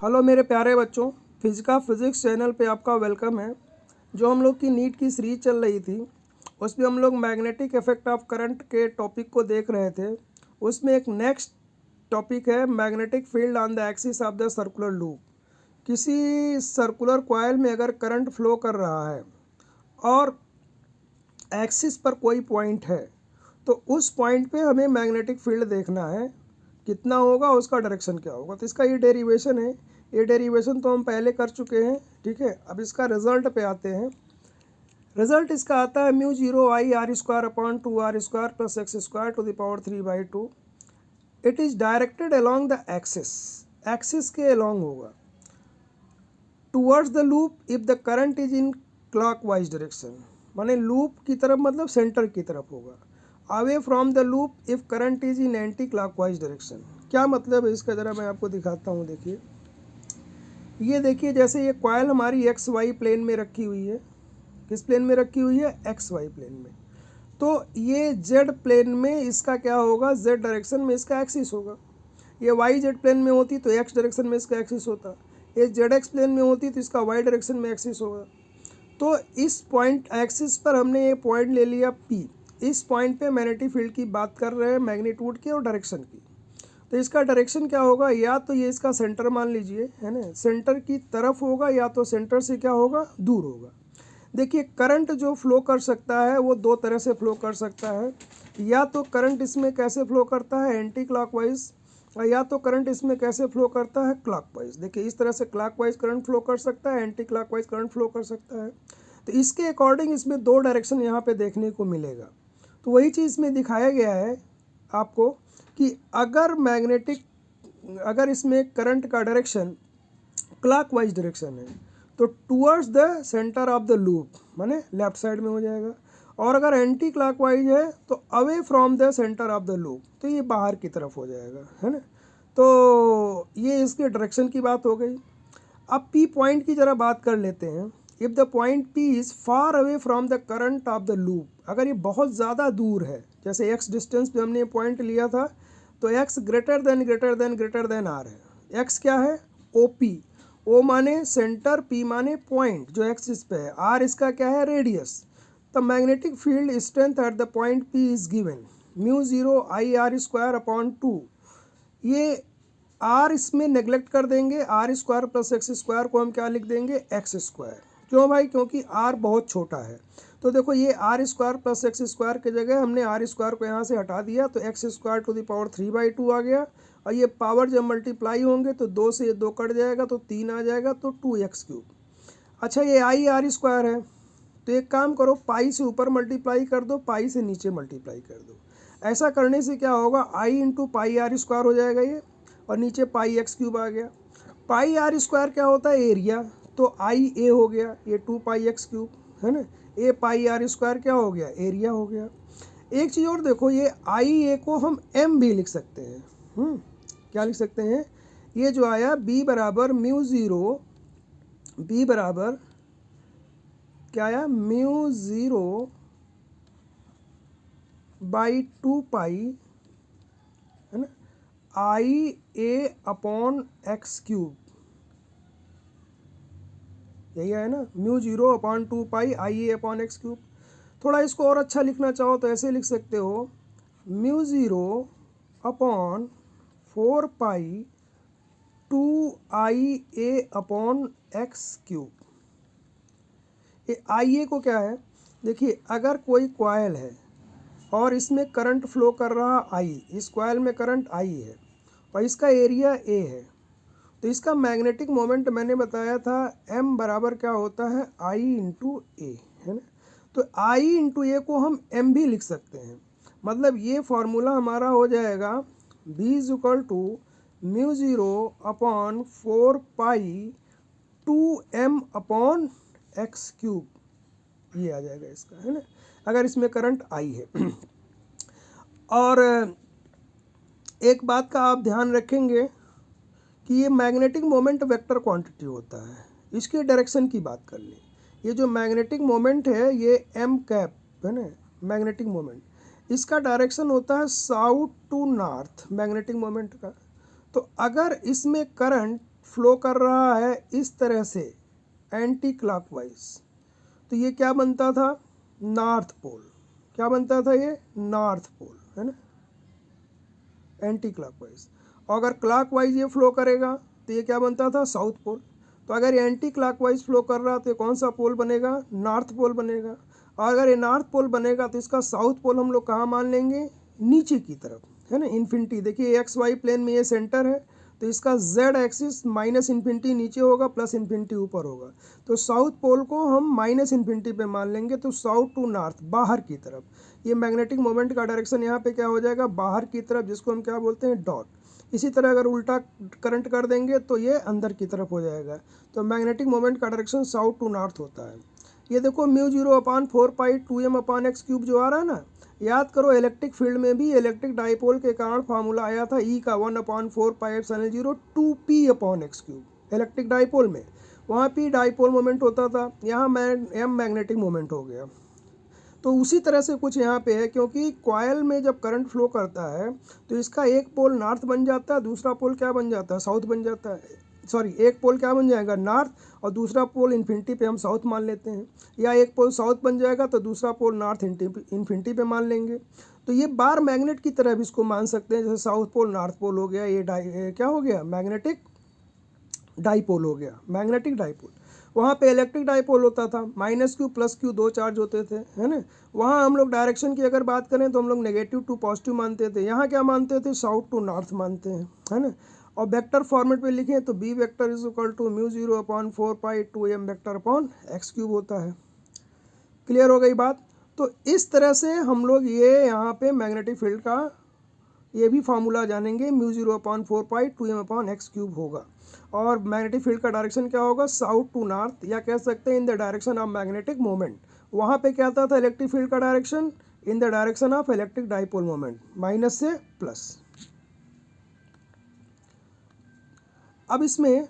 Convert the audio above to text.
Hello मेरे प्यारे बच्चों, फिजिक्स चैनल पे आपका वेलकम है। जो हम लोग की नीट की सीरीज चल रही थी उसमें हम लोग मैग्नेटिक इफेक्ट ऑफ करंट के टॉपिक को देख रहे थे। उसमें एक नेक्स्ट टॉपिक है magnetic field on the axis of the circular loop. किसी सर्कुलर कॉइल में अगर करंट फ्लो कर रहा है और एक्सिस पर कोई पॉइंट है तो उस पॉइंट पे हमें मैग्नेटिक फील्ड देखना है, कितना होगा, उसका डायरेक्शन क्या होगा। तो इसका ये डेरिवेशन है। ये डेरिवेशन तो हम पहले कर चुके हैं, ठीक है। अब इसका रिजल्ट पे आते हैं। रिजल्ट इसका आता है mu 0 I R square upon 2r² plus x square to the power 3/2। It is directed along the axis, axis के अलोंग होगा। Towards the loop if the current is in clockwise direction, माने लूप की तरफ मतलब सेंटर की तरफ होगा। Away from the loop if current is in anti clockwise direction. क्या मतलब है इसका, ज़रा मैं आपको दिखाता हूँ। देखिए, ये देखिए, जैसे ये कॉइल हमारी एक्स वाई प्लेन में रखी हुई है। किस प्लेन में रखी हुई है? एक्स वाई प्लेन में। तो ये जेड प्लेन में इसका क्या होगा? जेड डायरेक्शन में इसका एक्सिस होगा। ये वाई जेड प्लेन में होती तो एक्स डायरेक्शन में इसका एक्सिस होता। ये जेड एक्स प्लेन में होती तो इसका वाई डायरेक्शन में एक्सिस होगा। तो इस पॉइंट एक्सिस पर हमने ये पॉइंट ले लिया P। इस पॉइंट पे मैग्नेटिक फील्ड की बात कर रहे हैं, मैग्नीट्यूड की और डायरेक्शन की। तो इसका डायरेक्शन क्या होगा? या तो ये इसका सेंटर मान लीजिए, है ना, सेंटर की तरफ होगा, या तो सेंटर से क्या होगा? दूर होगा। देखिए, करंट जो फ्लो कर सकता है वो दो तरह से फ्लो कर सकता है। या तो करंट इसमें कैसे फ्लो करता है? Anti clockwise. या तो करंट इसमें कैसे फ्लो करता है? क्लॉकवाइज। देखिए, इस तरह से क्लॉकवाइज करंट फ्लो कर सकता है, एंटी क्लॉकवाइज करंट फ्लो कर सकता है। तो इसके अकॉर्डिंग इसमें दो डायरेक्शन यहाँ पे देखने को मिलेगा। तो वही चीज़ में दिखाया गया है आपको कि अगर इसमें करंट का डायरेक्शन क्लॉकवाइज डायरेक्शन है तो towards the centre of the loop, माने लेफ्ट साइड में हो जाएगा। और अगर एंटी क्लॉकवाइज है तो away from the centre of the loop, तो ये बाहर की तरफ हो जाएगा, है ना। तो ये इसके डायरेक्शन की बात हो गई। अब P पॉइंट की ज़रा बात कर लेते हैं। If the point P is far away from the current of the loop, अगर ये बहुत ज़्यादा दूर है, जैसे x डिस्टेंस पे हमने पॉइंट लिया था, तो x ग्रेटर देन r है। x क्या है? OP। O माने सेंटर, P माने पॉइंट जो एक्सिस पे है, r इसका क्या है? Radius. The magnetic field strength at the point P is given mu 0 I R square upon 2। ये आर इसमें नेग्लेक्ट कर देंगे, r² प्लस एक्स स्क्वायर को हम क्या लिख देंगे? X square. क्यों भाई? क्योंकि r बहुत छोटा है। तो देखो, ये r² प्लस एक्स स्क्वायर की जगह हमने r² को यहाँ से हटा दिया तो x² टू द पावर 3/2 आ गया। और ये पावर जब मल्टीप्लाई होंगे तो 2 से ये 2 कट जाएगा तो 3 आ जाएगा, तो 2x³। अच्छा, ये आई r² है, तो एक काम करो, पाई से ऊपर मल्टीप्लाई कर दो, पाई से नीचे मल्टीप्लाई कर दो। ऐसा करने से क्या होगा? आई इंटू पाई r² हो जाएगा ये, और नीचे पाई x³ आ गया। पाई r² क्या होता है? एरिया। तो आई ए हो गया, ये 2πx³, है ना। ए पाई r² क्या हो गया? एरिया हो गया। एक चीज़ और देखो, ये आई ए को हम m भी लिख सकते हैं। क्या लिख सकते हैं? ये जो आया b बराबर म्यू 0, b बराबर क्या आया? म्यू 0 बाई 2π, है ना, आई ए अपॉन x³। यही है ना, म्यू 0 अपॉन 2π आई ए अपॉन x³। थोड़ा इसको और अच्छा लिखना चाहो तो ऐसे लिख सकते हो, mu 0 upon 4π 2ia upon x³। ये आई ए को क्या है? देखिए, अगर कोई कॉइल है और इसमें करंट फ्लो कर रहा आई, इस कॉइल में करंट आई है और इसका एरिया ए है, तो इसका मैग्नेटिक मोमेंट मैंने बताया था m बराबर क्या होता है? आई इंटू ए, है ना। तो आई इंटू ए को हम m भी लिख सकते हैं। मतलब ये फॉर्मूला हमारा हो जाएगा b is equal to mu 0 upon 4π 2m upon x³। ये आ जाएगा इसका, है ना, अगर इसमें करंट आई है। और एक बात का आप ध्यान रखेंगे कि ये मैग्नेटिक मोमेंट वेक्टर क्वांटिटी होता है। इसके डायरेक्शन की बात कर लें, ये जो मैग्नेटिक मोमेंट है ये m कैप, है ना, मैग्नेटिक मोमेंट, इसका डायरेक्शन होता है south to north magnetic moment का। तो अगर इसमें करंट फ्लो कर रहा है इस तरह से एंटी क्लॉकवाइज, तो ये क्या बनता था, नॉर्थ पोल। क्या बनता था ये, नॉर्थ पोल, है ना, एंटी क्लॉकवाइज। और अगर क्लॉकवाइज ये फ्लो करेगा तो ये क्या बनता था, साउथ पोल। तो अगर ये एंटी क्लॉकवाइज फ्लो कर रहा तो ये कौन सा पोल बनेगा, नॉर्थ पोल बनेगा। और अगर ये नॉर्थ पोल बनेगा तो इसका साउथ पोल हम लोग कहाँ मान लेंगे, नीचे की तरफ, है ना, इन्फिनिटी। देखिए एक्स वाई प्लेन में ये सेंटर है, तो इसका जेड एक्सिस माइनस इन्फिनिटी नीचे होगा, प्लस इन्फिनिटी ऊपर होगा। तो साउथ पोल को हम माइनस इन्फिनिटी पे मान लेंगे, तो साउथ टू नॉर्थ, बाहर की तरफ। ये मैग्नेटिक मोमेंट का डायरेक्शन यहाँ पे क्या हो जाएगा, बाहर की तरफ, जिसको हम क्या बोलते हैं, डॉट। इसी तरह अगर उल्टा करंट कर देंगे तो ये अंदर की तरफ हो जाएगा। तो मैग्नेटिक मोमेंट का डायरेक्शन साउथ टू नॉर्थ होता है। ये देखो म्यू 0/4π2m/x³ जो आ रहा है ना, याद करो इलेक्ट्रिक फील्ड में भी इलेक्ट्रिक डाइपोल के कारण फार्मूला आया था ई का 1/4πε0 2p/x³। इलेक्ट्रिक डाइपोल में वहाँ पी डाइपोल मोमेंट होता था, यहाँ एम मैग्नेटिक मोमेंट हो गया। तो उसी तरह से कुछ यहाँ पे है, क्योंकि कॉयल में जब करंट फ्लो करता है तो इसका एक पोल नॉर्थ बन जाता है, दूसरा पोल क्या बन जाता है, साउथ बन जाता है। सॉरी, एक पोल क्या बन जाएगा, नॉर्थ, और दूसरा पोल इन्फिनिटी पे हम साउथ मान लेते हैं। या एक पोल साउथ बन जाएगा तो दूसरा पोल नॉर्थ इन्फिनिटी पे मान लेंगे। तो ये बार मैग्नेट की तरह भी इसको मान सकते हैं, जैसे साउथ पोल नॉर्थ पोल हो गया, ये क्या हो गया, मैग्नेटिक डाइपोल हो गया, मैग्नेटिक डाइपोल। वहाँ पे इलेक्ट्रिक डाइपोल होता था, -q +q दो चार्ज होते थे, है ना। वहाँ हम लोग डायरेक्शन की अगर बात करें तो हम लोग नेगेटिव टू पॉजिटिव मानते थे, यहाँ क्या मानते थे, साउथ टू नॉर्थ मानते हैं, है ना। और वेक्टर फॉर्मेट में लिखें तो b vector is equal to mu 0/4π2m vector upon x³ होता है। क्लियर हो गई बात। तो इस तरह से हम लोग ये यहाँ पे मैग्नेटिक फील्ड का ये भी फार्मूला जानेंगे, म्यू 0/4π2m/x³ होगा। और मैग्नेटिक फील्ड का डायरेक्शन क्या होगा, साउथ टू नॉर्थ, या कह सकते हैं in the direction of magnetic moment. वहाँ पे क्या आता था इलेक्ट्रिक फील्ड का direction, in the direction of electric dipole moment, minus से प्लस। अब इसमें